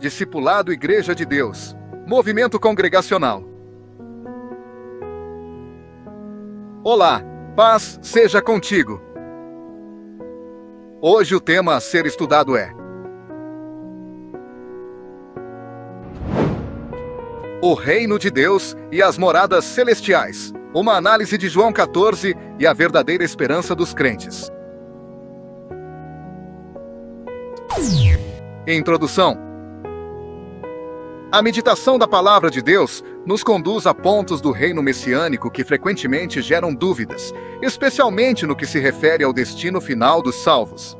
Discipulado Igreja de Deus, Movimento Congregacional. Olá, paz seja contigo. Hoje o tema a ser estudado é o Reino de Deus e as Moradas Celestiais, uma análise de João 14 e a verdadeira esperança dos crentes. Introdução. A meditação da Palavra de Deus nos conduz a pontos do reino messiânico que frequentemente geram dúvidas, especialmente no que se refere ao destino final dos salvos.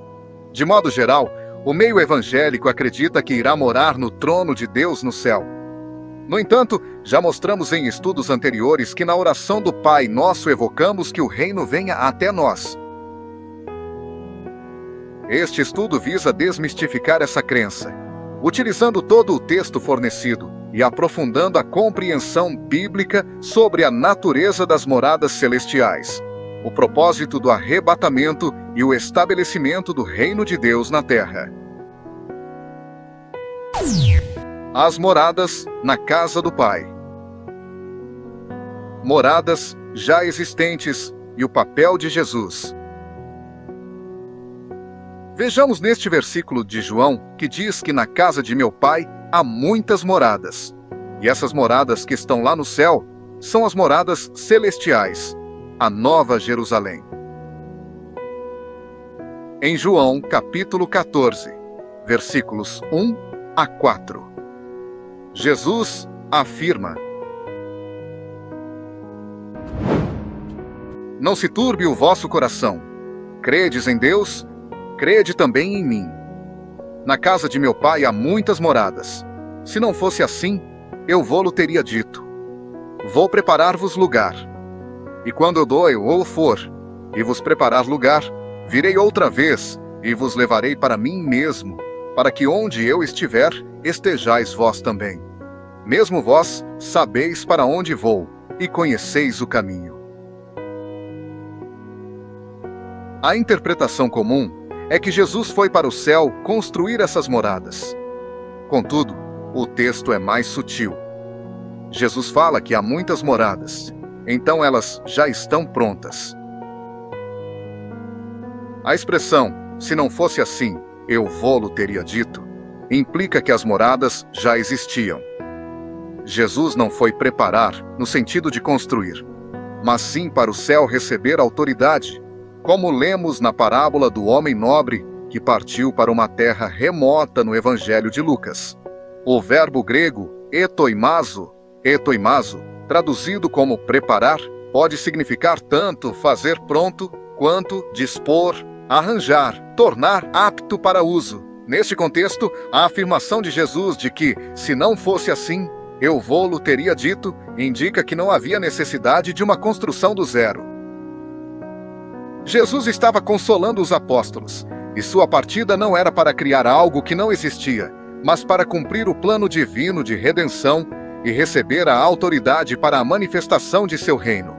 De modo geral, o meio evangélico acredita que irá morar no trono de Deus no céu. No entanto, já mostramos em estudos anteriores que na oração do Pai Nosso evocamos que o reino venha até nós. Este estudo visa desmistificar essa crença, utilizando todo o texto fornecido e aprofundando a compreensão bíblica sobre a natureza das moradas celestiais, o propósito do arrebatamento e o estabelecimento do reino de Deus na terra. As moradas na casa do Pai. Moradas já existentes e o papel de Jesus. Vejamos neste versículo de João que diz que na casa de meu Pai há muitas moradas. E essas moradas que estão lá no céu são as moradas celestiais, a Nova Jerusalém. Em João capítulo 14, versículos 1 a 4, Jesus afirma: Não se turbe o vosso coração. Credes em Deus, crede também em mim. Na casa de meu Pai há muitas moradas. Se não fosse assim, eu vô-lo teria dito. Vou preparar-vos lugar. E quando eu for, e vos preparar lugar, virei outra vez, e vos levarei para mim mesmo, para que onde eu estiver, estejais vós também. Mesmo vós sabeis para onde vou, e conheceis o caminho. A interpretação comum é que Jesus foi para o céu construir essas moradas. Contudo, o texto é mais sutil. Jesus fala que há muitas moradas, então elas já estão prontas. A expressão, se não fosse assim, eu vô-lo teria dito, implica que as moradas já existiam. Jesus não foi preparar no sentido de construir, mas sim para o céu receber autoridade, como lemos na parábola do homem nobre que partiu para uma terra remota no Evangelho de Lucas. O verbo grego etoimazo, traduzido como preparar, pode significar tanto fazer pronto, quanto dispor, arranjar, tornar apto para uso. Neste contexto, a afirmação de Jesus de que, se não fosse assim, eu vô-lo teria dito, indica que não havia necessidade de uma construção do zero. Jesus estava consolando os apóstolos, e sua partida não era para criar algo que não existia, mas para cumprir o plano divino de redenção e receber a autoridade para a manifestação de seu reino.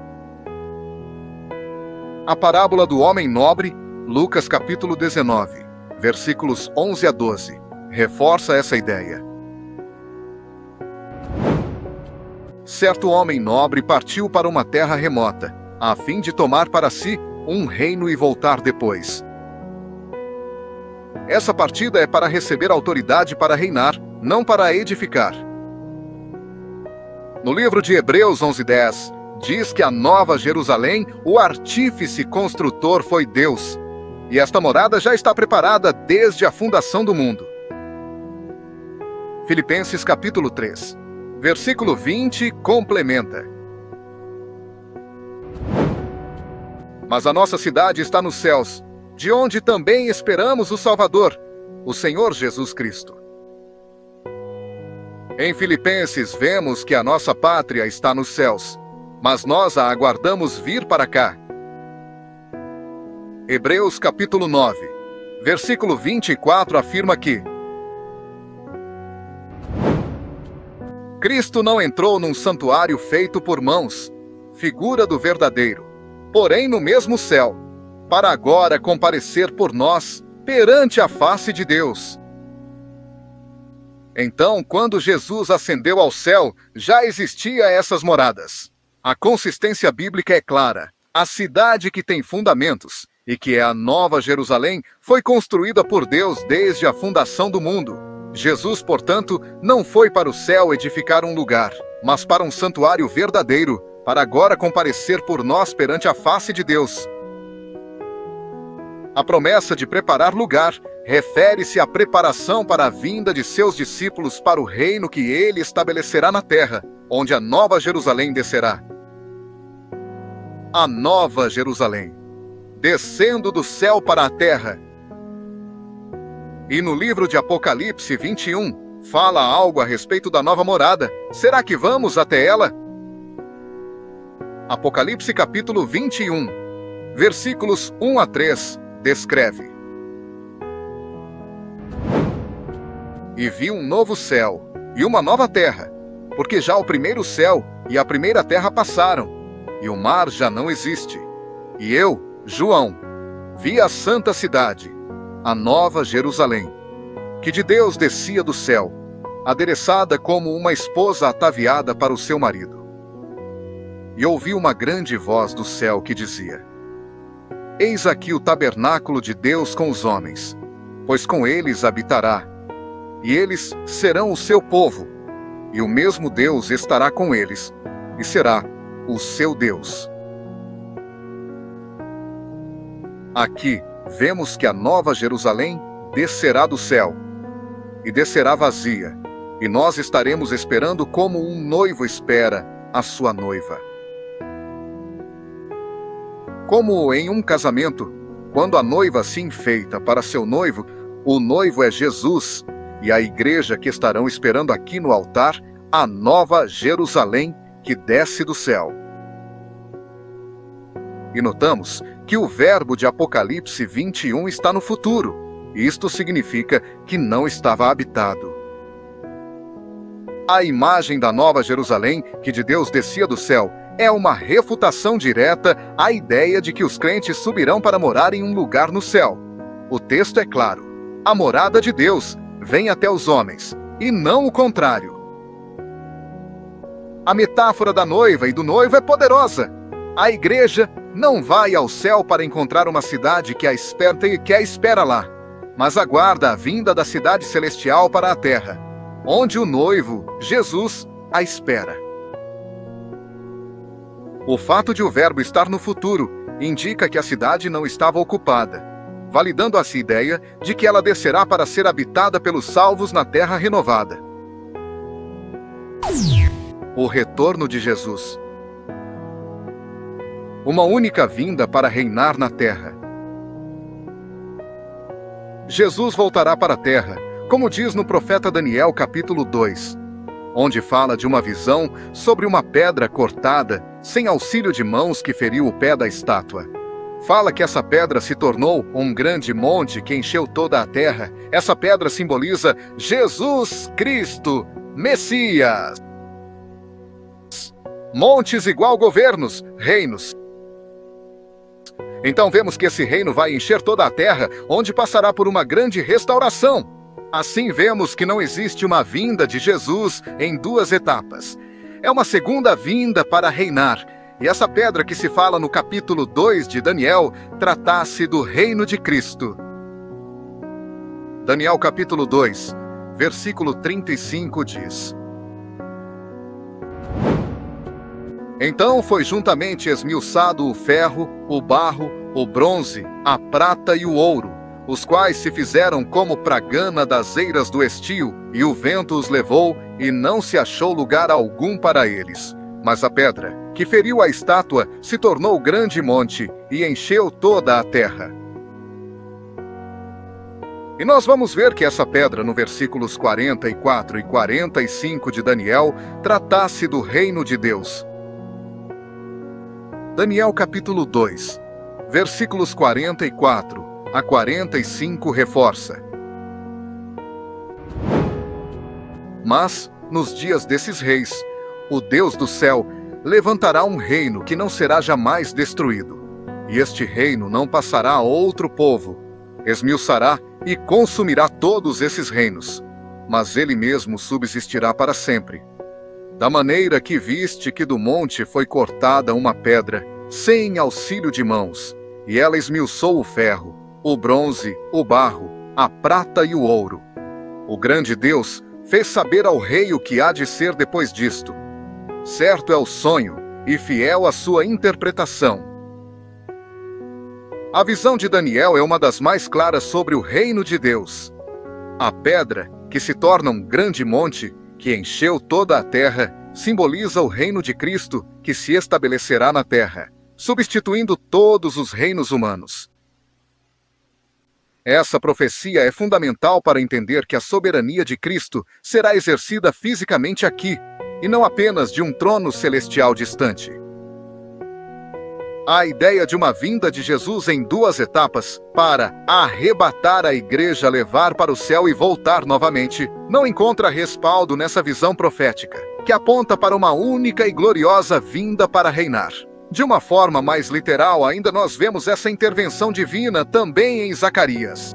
A parábola do homem nobre, Lucas capítulo 19, versículos 11 a 12, reforça essa ideia. Certo homem nobre partiu para uma terra remota, a fim de tomar para si um reino e voltar depois. Essa partida é para receber autoridade para reinar, não para edificar. No livro de Hebreus 11:10, diz que a Nova Jerusalém, o artífice construtor foi Deus, e esta morada já está preparada desde a fundação do mundo. Filipenses capítulo 3, versículo 20 complementa: Mas a nossa cidade está nos céus, de onde também esperamos o Salvador, o Senhor Jesus Cristo. Em Filipenses vemos que a nossa pátria está nos céus, mas nós a aguardamos vir para cá. Hebreus capítulo 9, versículo 24 afirma que Cristo não entrou num santuário feito por mãos, figura do verdadeiro, porém no mesmo céu, para agora comparecer por nós perante a face de Deus. Então, quando Jesus ascendeu ao céu, já existia essas moradas. A consistência bíblica é clara. A cidade que tem fundamentos, e que é a Nova Jerusalém, foi construída por Deus desde a fundação do mundo. Jesus, portanto, não foi para o céu edificar um lugar, mas para um santuário verdadeiro, para agora comparecer por nós perante a face de Deus. A promessa de preparar lugar refere-se à preparação para a vinda de seus discípulos para o reino que ele estabelecerá na terra, onde a Nova Jerusalém descerá. A Nova Jerusalém, descendo do céu para a terra. E no livro de Apocalipse 21, fala algo a respeito da nova morada. Será que vamos até ela? Apocalipse capítulo 21, versículos 1 a 3, descreve: E vi um novo céu e uma nova terra, porque já o primeiro céu e a primeira terra passaram, e o mar já não existe. E eu, João, vi a santa cidade, a Nova Jerusalém, que de Deus descia do céu, adereçada como uma esposa ataviada para o seu marido. E ouvi uma grande voz do céu que dizia: Eis aqui o tabernáculo de Deus com os homens, pois com eles habitará, e eles serão o seu povo, e o mesmo Deus estará com eles, e será o seu Deus. Aqui vemos que a Nova Jerusalém descerá do céu, e descerá vazia, e nós estaremos esperando como um noivo espera a sua noiva. Como em um casamento, quando a noiva se enfeita para seu noivo, o noivo é Jesus, e a igreja que estarão esperando aqui no altar, a Nova Jerusalém que desce do céu. E notamos que o verbo de Apocalipse 21 está no futuro. Isto significa que não estava habitado. A imagem da Nova Jerusalém, que de Deus descia do céu, é uma refutação direta à ideia de que os crentes subirão para morar em um lugar no céu. O texto é claro: a morada de Deus vem até os homens, e não o contrário. A metáfora da noiva e do noivo é poderosa. A igreja não vai ao céu para encontrar uma cidade que a esperta e que a espera lá, mas aguarda a vinda da cidade celestial para a terra, onde o noivo, Jesus, a espera. O fato de o verbo estar no futuro indica que a cidade não estava ocupada, validando essa ideia de que ela descerá para ser habitada pelos salvos na terra renovada. O retorno de Jesus. Uma única vinda para reinar na terra. Jesus voltará para a terra, como diz no profeta Daniel capítulo 2, onde fala de uma visão sobre uma pedra cortada, sem auxílio de mãos, que feriu o pé da estátua. Fala que essa pedra se tornou um grande monte que encheu toda a terra. Essa pedra simboliza Jesus Cristo, Messias. Montes igual governos, reinos. Então vemos que esse reino vai encher toda a terra, onde passará por uma grande restauração. Assim vemos que não existe uma vinda de Jesus em duas etapas. É uma segunda vinda para reinar. E essa pedra que se fala no capítulo 2 de Daniel trata-se do reino de Cristo. Daniel capítulo 2, versículo 35 diz: Então foi juntamente esmiuçado o ferro, o barro, o bronze, a prata e o ouro, os quais se fizeram como pra gana das eiras do estio, e o vento os levou, e não se achou lugar algum para eles. Mas a pedra, que feriu a estátua, se tornou grande monte, e encheu toda a terra. E nós vamos ver que essa pedra, no versículos 44 e 45 de Daniel, trata-se do reino de Deus. Daniel capítulo 2, versículos 44 a 45 reforça: Mas, nos dias desses reis, o Deus do céu levantará um reino que não será jamais destruído, e este reino não passará a outro povo, esmiuçará e consumirá todos esses reinos. mas ele mesmo subsistirá para sempre. Da maneira que viste que do monte foi cortada uma pedra, sem auxílio de mãos, e ela esmiuçou o ferro, o bronze, o barro, a prata e o ouro. O grande Deus fez saber ao rei o que há de ser depois disto. Certo é o sonho, e fiel a sua interpretação. A visão de Daniel é uma das mais claras sobre o reino de Deus. A pedra, que se torna um grande monte, que encheu toda a terra, simboliza o reino de Cristo que se estabelecerá na terra, substituindo todos os reinos humanos. Essa profecia é fundamental para entender que a soberania de Cristo será exercida fisicamente aqui, e não apenas de um trono celestial distante. A ideia de uma vinda de Jesus em duas etapas, para arrebatar a igreja, levar para o céu e voltar novamente, não encontra respaldo nessa visão profética, que aponta para uma única e gloriosa vinda para reinar. De uma forma mais literal, ainda nós vemos essa intervenção divina também em Zacarias.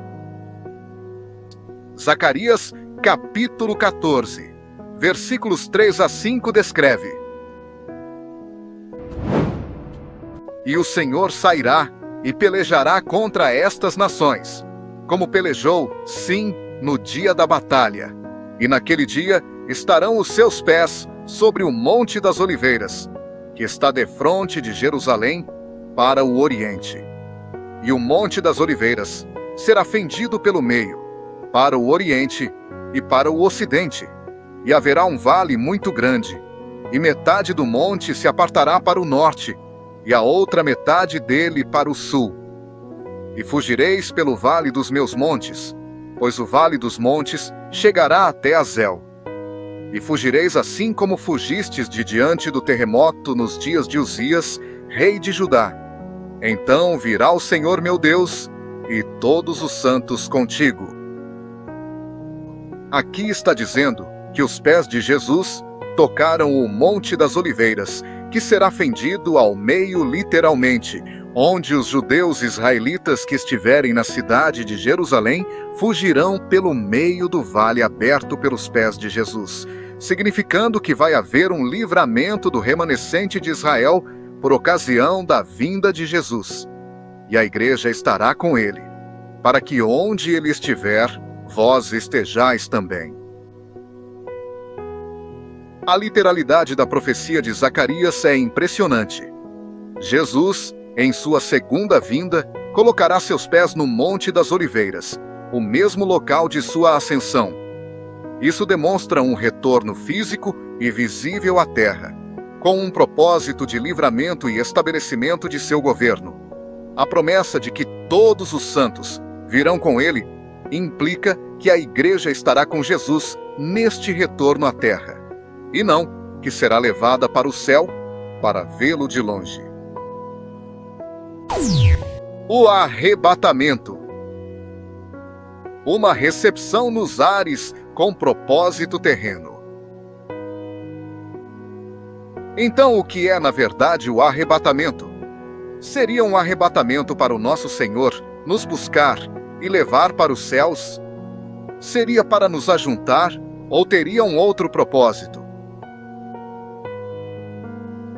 Zacarias, capítulo 14, versículos 3 a 5 descreve: E o Senhor sairá e pelejará contra estas nações, como pelejou, sim, no dia da batalha. E naquele dia estarão os seus pés sobre o Monte das Oliveiras, que está defronte de Jerusalém para o Oriente. E o Monte das Oliveiras será fendido pelo meio, para o Oriente e para o Ocidente. E haverá um vale muito grande, e metade do monte se apartará para o norte, e a outra metade dele para o sul. E fugireis pelo vale dos meus montes, pois o vale dos montes chegará até Azel. E fugireis assim como fugistes de diante do terremoto nos dias de Uzias, rei de Judá. Então virá o Senhor meu Deus, e todos os santos contigo. Aqui está dizendo que os pés de Jesus tocaram o Monte das Oliveiras, que será fendido ao meio literalmente, onde os judeus israelitas que estiverem na cidade de Jerusalém fugirão pelo meio do vale aberto pelos pés de Jesus, significando que vai haver um livramento do remanescente de Israel por ocasião da vinda de Jesus. E a igreja estará com ele, para que onde ele estiver, vós estejais também. A literalidade da profecia de Zacarias é impressionante. Jesus, em sua segunda vinda, colocará seus pés no Monte das Oliveiras, o mesmo local de sua ascensão. Isso demonstra um retorno físico e visível à terra, com um propósito de livramento e estabelecimento de seu governo. A promessa de que todos os santos virão com ele implica que a igreja estará com Jesus neste retorno à terra, e não que será levada para o céu para vê-lo de longe. O arrebatamento. Uma recepção nos ares com propósito terreno. Então, o que é, na verdade, o arrebatamento? Seria um arrebatamento para o nosso Senhor nos buscar e levar para os céus? Seria para nos ajuntar ou teria um outro propósito?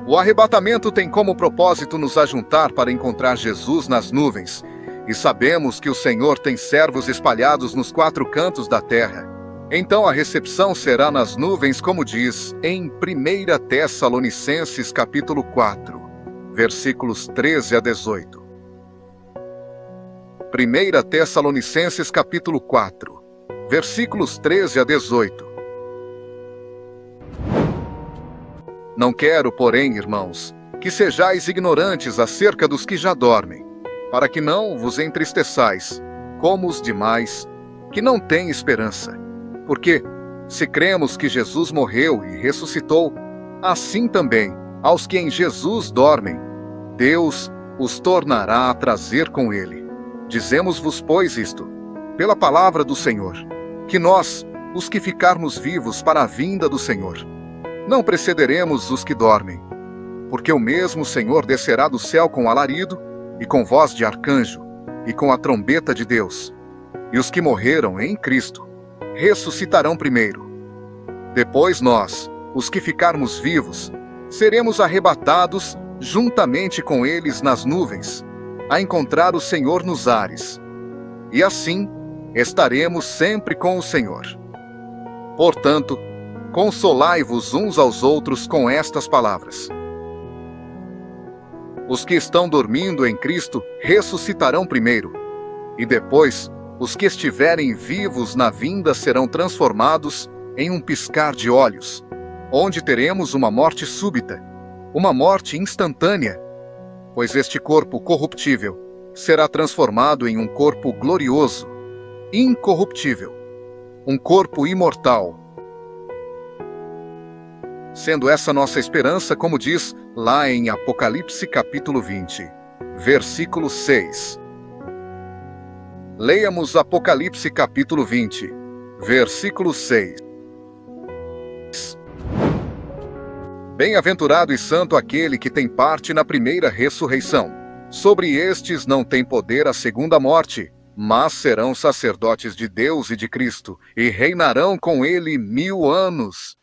O arrebatamento tem como propósito nos ajuntar para encontrar Jesus nas nuvens, e sabemos que o Senhor tem servos espalhados nos 4 cantos da terra. Então a recepção será nas nuvens, como diz em 1 Tessalonicenses capítulo 4, versículos 13 a 18. 1 Tessalonicenses capítulo 4, versículos 13 a 18. Não quero, porém, irmãos, que sejais ignorantes acerca dos que já dormem, para que não vos entristeçais, como os demais, que não têm esperança. Porque, se cremos que Jesus morreu e ressuscitou, assim também, aos que em Jesus dormem, Deus os tornará a trazer com ele. Dizemos-vos, pois, isto, pela palavra do Senhor, que nós, os que ficarmos vivos para a vinda do Senhor, não precederemos os que dormem, porque o mesmo Senhor descerá do céu com alarido, e com voz de arcanjo, e com a trombeta de Deus. E os que morreram em Cristo ressuscitarão primeiro. Depois nós, os que ficarmos vivos, seremos arrebatados juntamente com eles nas nuvens, a encontrar o Senhor nos ares. E assim, estaremos sempre com o Senhor. Portanto, consolai-vos uns aos outros com estas palavras. Os que estão dormindo em Cristo ressuscitarão primeiro, e depois, os que estiverem vivos na vinda serão transformados em um piscar de olhos, onde teremos uma morte súbita, uma morte instantânea, pois este corpo corruptível será transformado em um corpo glorioso, incorruptível, um corpo imortal. Sendo essa nossa esperança, como diz lá em Apocalipse capítulo 20, versículo 6. Leiamos Apocalipse capítulo 20, versículo 6. Bem-aventurado e santo aquele que tem parte na primeira ressurreição. Sobre estes não tem poder a segunda morte, mas serão sacerdotes de Deus e de Cristo, e reinarão com ele 1000 anos.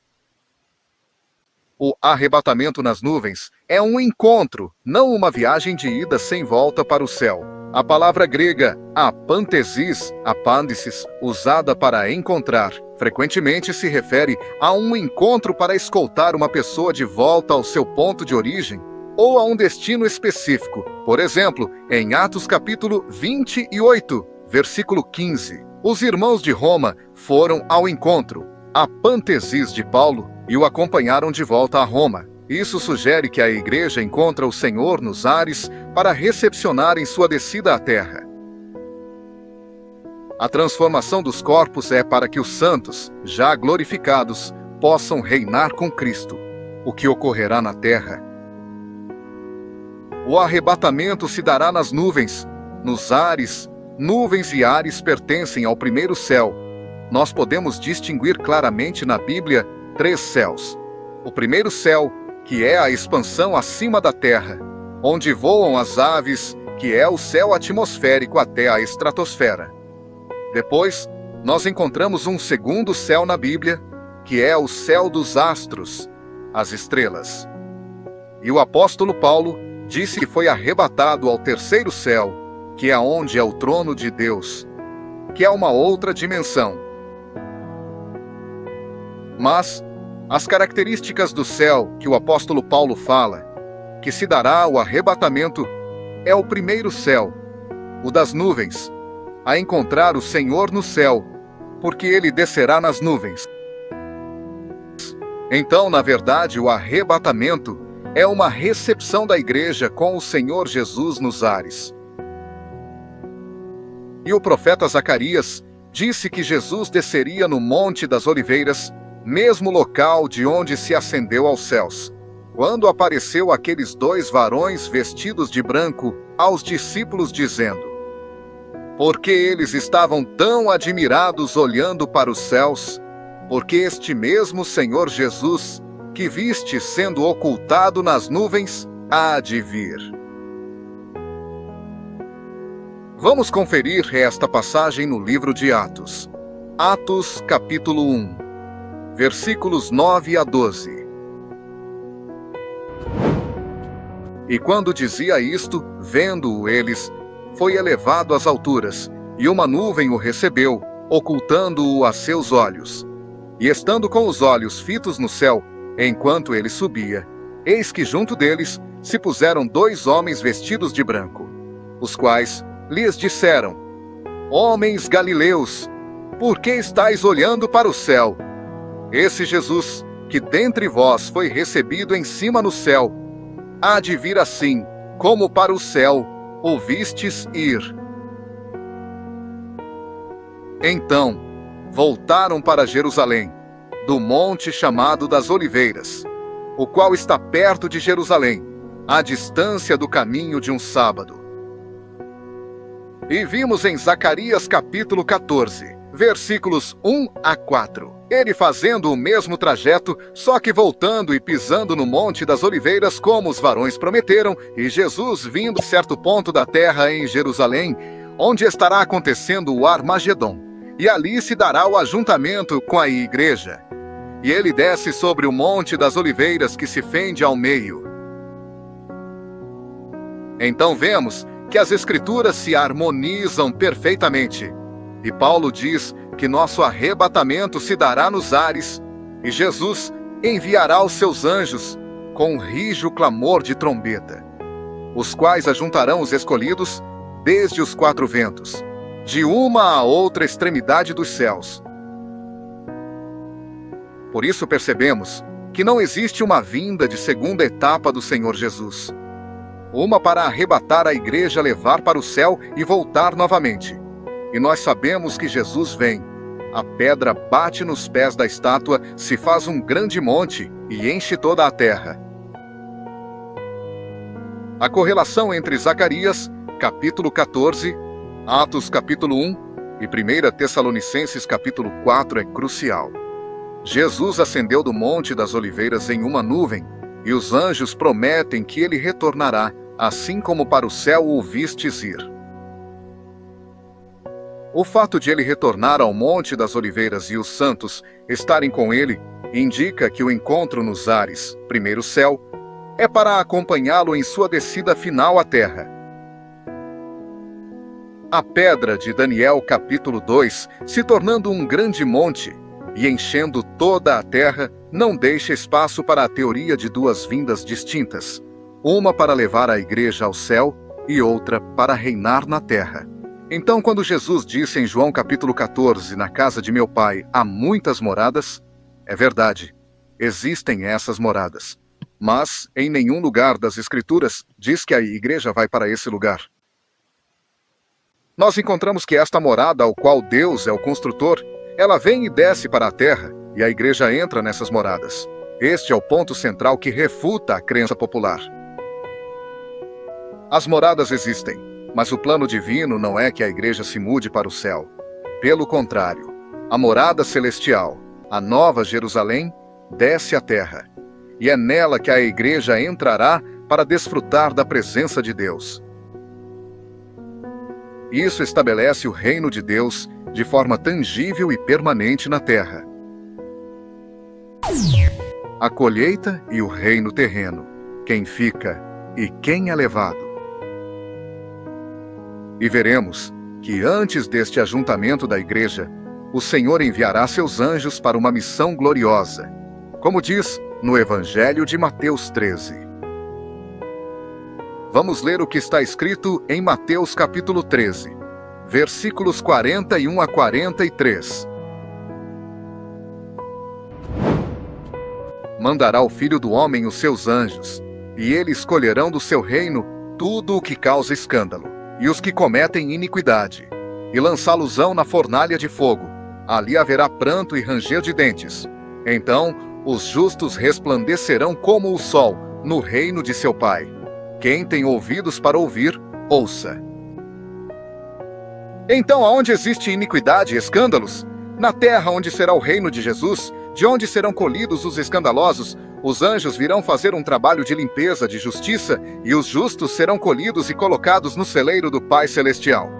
O arrebatamento nas nuvens é um encontro, não uma viagem de ida sem volta para o céu. A palavra grega apantesis, apândices, usada para encontrar, frequentemente se refere a um encontro para escoltar uma pessoa de volta ao seu ponto de origem ou a um destino específico. Por exemplo, em Atos capítulo 28, versículo 15, os irmãos de Roma foram ao encontro, apantesis de Paulo, e o acompanharam de volta a Roma. Isso sugere que a igreja encontra o Senhor nos ares para recepcionar em sua descida à terra. A transformação dos corpos é para que os santos, já glorificados, possam reinar com Cristo, o que ocorrerá na terra. O arrebatamento se dará nas nuvens, nos ares. Nuvens e ares pertencem ao primeiro céu. Nós podemos distinguir claramente na Bíblia 3 céus. O primeiro céu, que é a expansão acima da terra, onde voam as aves, que é o céu atmosférico até a estratosfera. Depois, nós encontramos um segundo céu na Bíblia, que é o céu dos astros, as estrelas. E o apóstolo Paulo disse que foi arrebatado ao terceiro céu, que é onde é o trono de Deus, que é uma outra dimensão. Mas as características do céu que o apóstolo Paulo fala, que se dará o arrebatamento, é o primeiro céu, o das nuvens, a encontrar o Senhor no céu, porque ele descerá nas nuvens. Então, na verdade, o arrebatamento é uma recepção da igreja com o Senhor Jesus nos ares. E o profeta Zacarias disse que Jesus desceria no Monte das Oliveiras, mesmo local de onde se ascendeu aos céus, quando apareceu aqueles 2 varões vestidos de branco aos discípulos dizendo: porque eles estavam tão admirados olhando para os céus, porque este mesmo Senhor Jesus, que viste sendo ocultado nas nuvens, há de vir. Vamos conferir esta passagem no livro de Atos. Atos capítulo 1. Versículos 9 a 12. E quando dizia isto, vendo-o eles, foi elevado às alturas, e uma nuvem o recebeu, ocultando-o a seus olhos. E estando com os olhos fitos no céu, enquanto ele subia, eis que junto deles se puseram 2 homens vestidos de branco, os quais lhes disseram: homens galileus, por que estáis olhando para o céu? Esse Jesus, que dentre vós foi recebido em cima no céu, há de vir assim, como para o céu o vistes ir. Então, voltaram para Jerusalém, do monte chamado das Oliveiras, o qual está perto de Jerusalém, à distância do caminho de um sábado. E vimos em Zacarias capítulo 14, versículos 1 a 4, ele fazendo o mesmo trajeto, só que voltando e pisando no Monte das Oliveiras como os varões prometeram, e Jesus vindo a certo ponto da terra em Jerusalém, onde estará acontecendo o Armagedom. e ali se dará o ajuntamento com a igreja. E ele desce sobre o monte das oliveiras que se fende ao meio. Então vemos que as escrituras se harmonizam perfeitamente. E Paulo diz que nosso arrebatamento se dará nos ares, e Jesus enviará os seus anjos com um rijo clamor de trombeta, os quais ajuntarão os escolhidos desde os quatro ventos, de uma a outra extremidade dos céus. Por isso percebemos que não existe uma vinda de segunda etapa do Senhor Jesus. Uma para arrebatar a igreja, levar para o céu e voltar novamente. E nós sabemos que Jesus vem. A pedra bate nos pés da estátua, se faz um grande monte e enche toda a terra. A correlação entre Zacarias, capítulo 14, Atos, capítulo 1 e 1 Tessalonicenses, capítulo 4 é crucial. Jesus ascendeu do Monte das Oliveiras em uma nuvem, e os anjos prometem que ele retornará, assim como para o céu o vistes ir. O fato de ele retornar ao Monte das Oliveiras e os santos estarem com ele indica que o encontro nos ares, primeiro céu, é para acompanhá-lo em sua descida final à terra. A pedra de Daniel capítulo 2, se tornando um grande monte e enchendo toda a terra, não deixa espaço para a teoria de duas vindas distintas, uma para levar a igreja ao céu e outra para reinar na terra. Então, quando Jesus disse em João capítulo 14, na casa de meu pai há muitas moradas, é verdade, existem essas moradas. Mas, em nenhum lugar das Escrituras, diz que a igreja vai para esse lugar. Nós encontramos que esta morada, ao qual Deus é o construtor, ela vem e desce para a terra, e a igreja entra nessas moradas. Este é o ponto central que refuta a crença popular. As moradas existem, mas o plano divino não é que a igreja se mude para o céu. Pelo contrário, a morada celestial, a Nova Jerusalém, desce à terra. E é nela que a igreja entrará para desfrutar da presença de Deus. Isso estabelece o reino de Deus de forma tangível e permanente na terra. A colheita e o reino terreno, quem fica e quem é levado. E veremos que antes deste ajuntamento da igreja, o Senhor enviará seus anjos para uma missão gloriosa, como diz no Evangelho de Mateus 13. Vamos ler o que está escrito em Mateus capítulo 13, versículos 41 a 43. Mandará o Filho do Homem os seus anjos, e eles escolherão do seu reino tudo o que causa escândalo, e os que cometem iniquidade, e lançá-los-ão na fornalha de fogo. Ali haverá pranto e ranger de dentes. Então os justos resplandecerão como o sol no reino de seu Pai. Quem tem ouvidos para ouvir, ouça. Então, aonde existe iniquidade e escândalos? Na terra onde será o reino de Jesus, de onde serão colhidos os escandalosos, os anjos virão fazer um trabalho de limpeza, de justiça, e os justos serão colhidos e colocados no celeiro do Pai Celestial.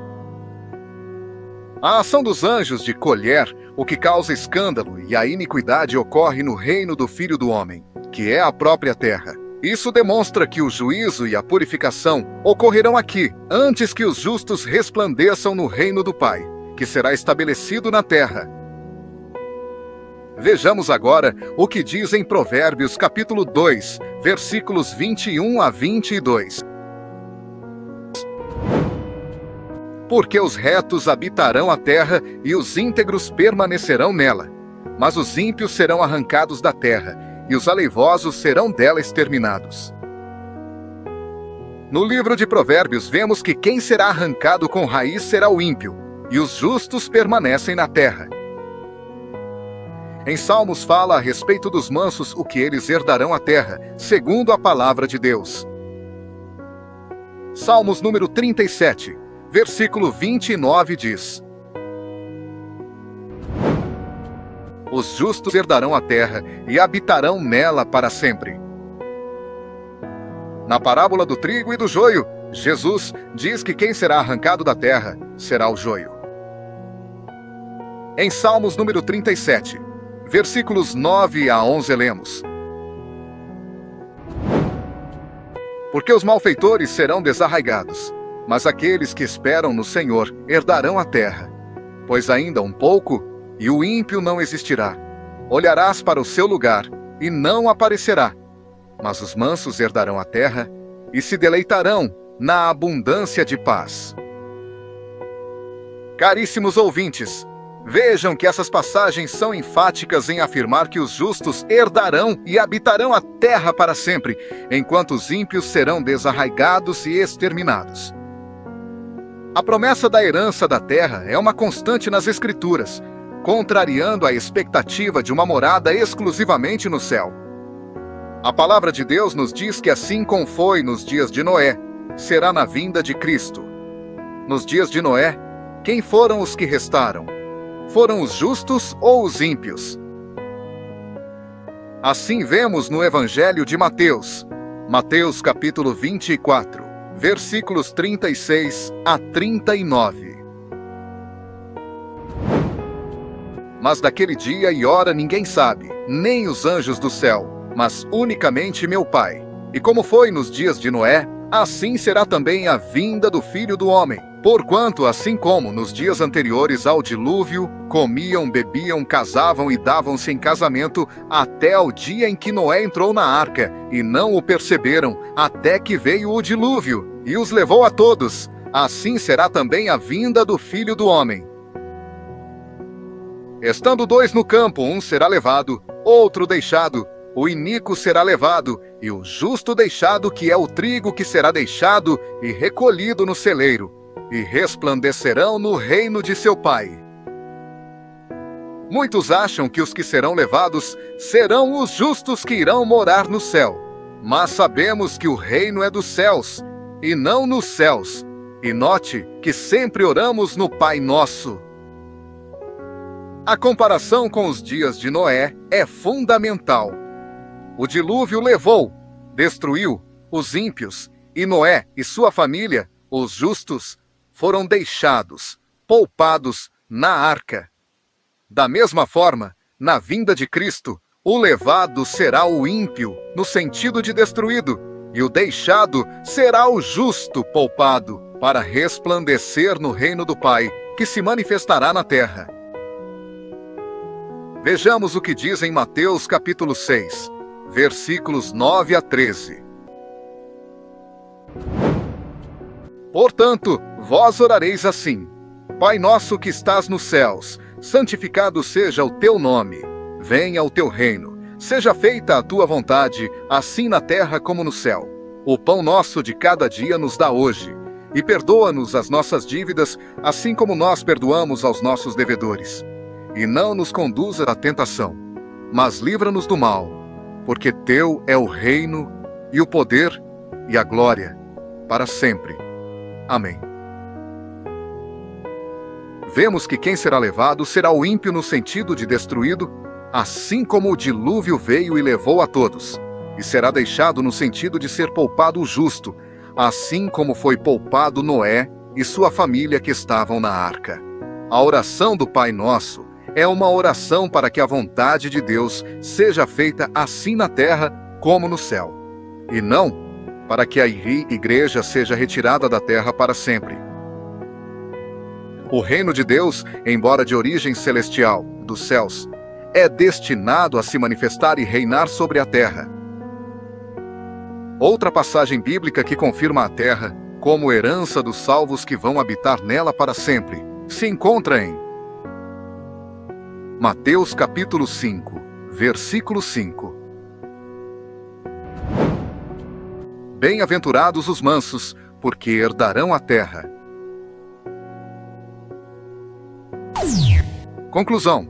A ação dos anjos de colher o que causa escândalo e a iniquidade ocorre no reino do Filho do Homem, que é a própria terra. Isso demonstra que o juízo e a purificação ocorrerão aqui, antes que os justos resplandeçam no reino do Pai, que será estabelecido na terra. Vejamos agora o que diz em Provérbios capítulo 2, versículos 21 a 22. Porque os retos habitarão a terra e os íntegros permanecerão nela. Mas os ímpios serão arrancados da terra, e os aleivosos serão dela exterminados. No livro de Provérbios vemos que quem será arrancado com raiz será o ímpio, e os justos permanecem na terra. Em Salmos fala a respeito dos mansos o que eles herdarão a terra, segundo a palavra de Deus. Salmos número 37, versículo 29 diz: Os justos herdarão a terra e habitarão nela para sempre. Na parábola do trigo e do joio, Jesus diz que quem será arrancado da terra será o joio. Em Salmos número 37, versículos 9 a 11 lemos: Porque os malfeitores serão desarraigados, mas aqueles que esperam no Senhor herdarão a terra. Pois ainda um pouco, e o ímpio não existirá. Olharás para o seu lugar, e não aparecerá. Mas os mansos herdarão a terra, e se deleitarão na abundância de paz. Caríssimos ouvintes, vejam que essas passagens são enfáticas em afirmar que os justos herdarão e habitarão a terra para sempre, enquanto os ímpios serão desarraigados e exterminados. A promessa da herança da terra é uma constante nas Escrituras, contrariando a expectativa de uma morada exclusivamente no céu. A palavra de Deus nos diz que assim como foi nos dias de Noé, será na vinda de Cristo. Nos dias de Noé, quem foram os que restaram? Foram os justos ou os ímpios? Assim vemos no Evangelho de Mateus, Mateus capítulo 24, versículos 36 a 39. Mas daquele dia e hora ninguém sabe, nem os anjos do céu, mas unicamente meu Pai. E como foi nos dias de Noé, assim será também a vinda do Filho do Homem. Porquanto, assim como nos dias anteriores ao dilúvio, comiam, bebiam, casavam e davam-se em casamento, até ao dia em que Noé entrou na arca, e não o perceberam, até que veio o dilúvio, e os levou a todos. Assim será também a vinda do Filho do Homem. Estando dois no campo, um será levado, outro deixado. O iníquo será levado, e o justo deixado, que é o trigo que será deixado e recolhido no celeiro, e resplandecerão no reino de seu Pai. Muitos acham que os que serão levados serão os justos que irão morar no céu, mas sabemos que o reino é dos céus, e não nos céus. E note que sempre oramos no Pai Nosso. A comparação com os dias de Noé é fundamental. O dilúvio levou, destruiu os ímpios, e Noé e sua família, os justos, foram deixados, poupados na arca. Da mesma forma, na vinda de Cristo, o levado será o ímpio, no sentido de destruído, e o deixado será o justo poupado, para resplandecer no reino do Pai, que se manifestará na terra. Vejamos o que diz em Mateus capítulo 6, versículos 9 a 13. Portanto, vós orareis assim: Pai nosso que estás nos céus, santificado seja o teu nome. Venha o teu reino. Seja feita a tua vontade, assim na terra como no céu. O pão nosso de cada dia nos dá hoje. E perdoa-nos as nossas dívidas, assim como nós perdoamos aos nossos devedores. E não nos conduza à tentação, mas livra-nos do mal, porque teu é o reino, e o poder, e a glória, para sempre. Amém. Vemos que quem será levado será o ímpio no sentido de destruído, assim como o dilúvio veio e levou a todos, e será deixado no sentido de ser poupado o justo, assim como foi poupado Noé e sua família que estavam na arca. A oração do Pai Nosso é uma oração para que a vontade de Deus seja feita assim na terra como no céu, e não para que a igreja seja retirada da terra para sempre. O reino de Deus, embora de origem celestial, dos céus, é destinado a se manifestar e reinar sobre a terra. Outra passagem bíblica que confirma a terra como herança dos salvos que vão habitar nela para sempre se encontra em Mateus capítulo 5, versículo 5. Bem-aventurados os mansos, porque herdarão a terra. Conclusão.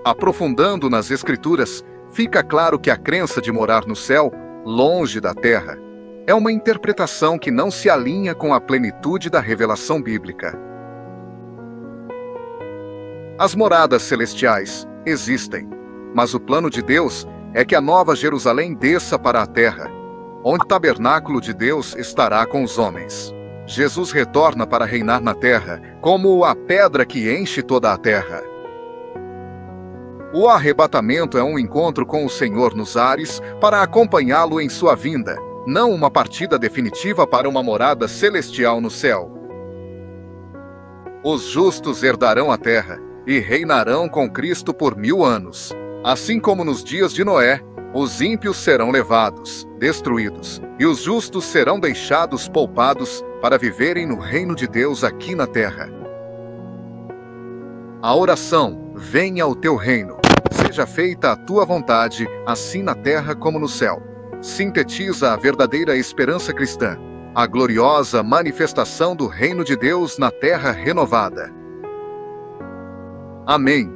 Aprofundando nas Escrituras, fica claro que a crença de morar no céu, longe da terra, é uma interpretação que não se alinha com a plenitude da revelação bíblica. As moradas celestiais existem, mas o plano de Deus é que a Nova Jerusalém desça para a terra, onde o tabernáculo de Deus estará com os homens. Jesus retorna para reinar na terra, como a pedra que enche toda a terra. O arrebatamento é um encontro com o Senhor nos ares para acompanhá-lo em sua vinda, não uma partida definitiva para uma morada celestial no céu. Os justos herdarão a terra e reinarão com Cristo por 1000 anos. Assim como nos dias de Noé, os ímpios serão levados, destruídos, e os justos serão deixados poupados para viverem no reino de Deus aqui na terra. A oração: venha o teu reino, seja feita a tua vontade, assim na terra como no céu, sintetiza a verdadeira esperança cristã, a gloriosa manifestação do reino de Deus na terra renovada. Amém.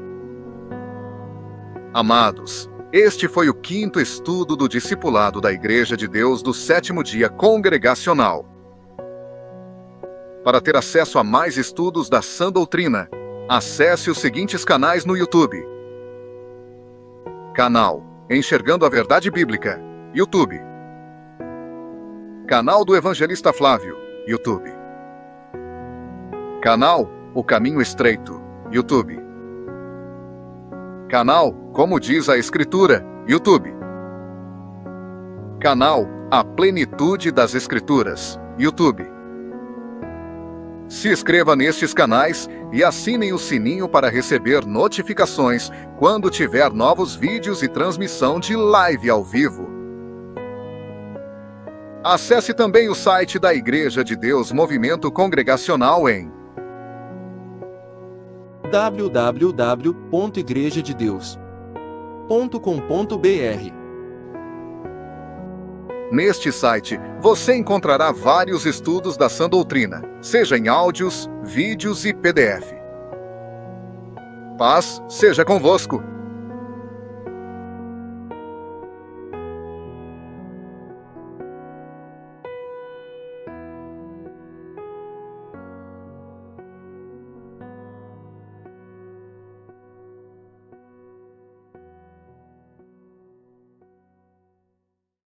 Amados, este foi o 5º estudo do discipulado da Igreja de Deus do 7º dia congregacional. Para ter acesso a mais estudos da sã doutrina, acesse os seguintes canais no YouTube. Canal Enxergando a Verdade Bíblica, YouTube. Canal do Evangelista Flávio, YouTube. Canal O Caminho Estreito, YouTube. Canal Como Diz a Escritura, YouTube. Canal A Plenitude das Escrituras, YouTube. Se inscreva nestes canais e assinem o sininho para receber notificações quando tiver novos vídeos e transmissão de live ao vivo. Acesse também o site da Igreja de Deus Movimento Congregacional em www.igrejadedeus.com.br. Neste site, você encontrará vários estudos da sã doutrina, seja em áudios, vídeos e PDF. Paz seja convosco.